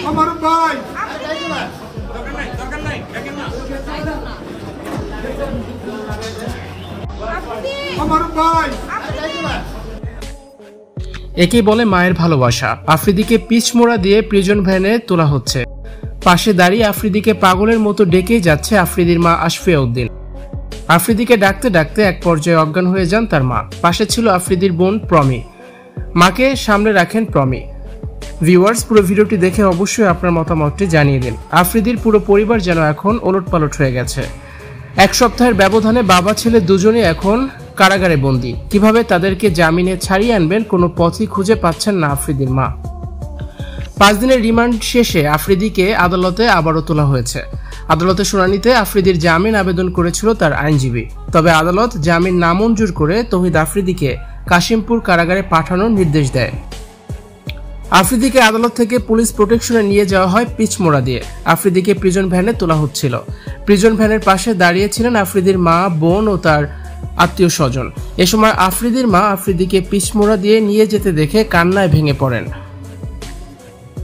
আমার ভাই আমার ভাই একেই বলে মায়ের ভালোবাসা। আফ্রিদিকে পিচমোড়া দিয়ে প্রিজন ভ্যানে তোলা হচ্ছে। পাশে দাঁড়িয়ে আফ্রিদিকে পাগলের মতো ডেকেই যাচ্ছে আফ্রিদির মা আশফিয়া উদ্দিন। আফ্রিদিকে ডাকতে ডাকতে এক পর্যায়ে অজ্ঞান হয়ে যান তার মা। পাশে ছিল আফ্রিদির বোন প্রমি। মাকে সামনে রাখেন প্রমি। ভিউয়ার্স, পুরো ভিডিওটি দেখে অবশ্যই আপনার মতামতটি জানিয়ে দিন। আফ্রিদির পুরো পরিবার যেন এখন ওলটপালট হয়ে গেছে। এক সপ্তাহের ব্যবধানে বাবা ছেলে দুজনেই এখন কারাগারে বন্দী। কিভাবে তাদেরকে জামিনে ছাড়িয়ে আনবেন কোনো পথই খুঁজে পাচ্ছেন না আফ্রিদির মা। 5 দিনের রিমান্ড শেষে আফ্রিদিকে আদালতে আবারও তোলা হয়েছে। আদালতে শুনানিতে আফ্রিদির জামিন আবেদন করেছিল তার আইনজীবী। তবে আদালত জামিন নামঞ্জুর করে তৌহিদ আফ্রিদিকে কাশিমপুর কারাগারে পাঠানোর নির্দেশ দেয়। আফ্রিদিকে আদালত থেকে পুলিশ প্রোটেকশনে নিয়ে যাওয়া হয় পিচমোড়া দিয়ে। আফ্রিদিকে প্রিজন ভ্যানে তোলা হচ্ছিল। প্রিজন ভ্যানের পাশে দাঁড়িয়েছিলেন আফ্রিদির মা, বোন ও তার আত্মীয় স্বজন। এ সময় আফ্রিদির মা আফ্রিদিকে পিচমোড়া দিয়ে নিয়ে যেতে দেখে কান্নায় ভেঙে পড়েন।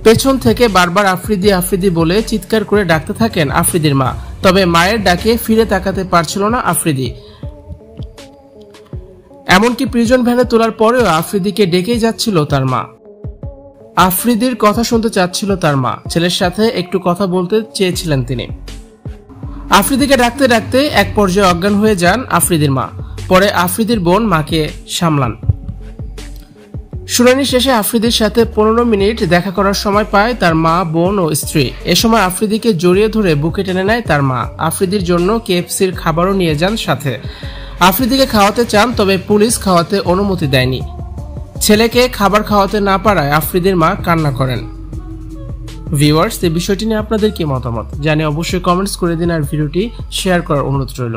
পেছন থেকে বারবার আফ্রিদি আফ্রিদি বলে চিৎকার করে ডাকতে থাকেন আফ্রিদির মা। তবে মায়ের ডাকে ফিরে তাকাতে পারছিল না আফ্রিদি। এমনকি প্রিজন ভ্যানে তোলার পরেও আফ্রিদিকে ডেকেই যাচ্ছিল তার মা। আফ্রিদির কথা শুনতে চাচ্ছিল তার মা। ছেলের সাথে একটু কথা বলতে চেয়েছিলেন তিনি। আফ্রিদিকে ডাকতে ডাকতে এক পর্যায়ে অজ্ঞান হয়ে যান আফ্রিদির মা। পরে আফ্রিদির বোন মাকে সামলান। শুনানি শেষে আফ্রিদির সাথে 15 মিনিট দেখা করার সময় পায় তার মা, বোন ও স্ত্রী। এ সময় আফ্রিদিকে জড়িয়ে ধরে বুকে টেনে নেয় তার মা। আফ্রিদির জন্য কেএফসির খাবারও নিয়ে যান সাথে। আফ্রিদিকে খাওয়াতে চান, তবে পুলিশ খাওয়াতে অনুমতি দেয়নি। ছেলেকে খাবার খাওয়াতে না পারায় আফ্রিদির মা কান্না করেন। ভিউয়ার্স, এই বিষয়টি নিয়ে আপনাদের কি মতামত জানিয়ে অবশ্যই কমেন্টস করে দিন আর ভিডিওটি শেয়ার করার অনুরোধ রইল।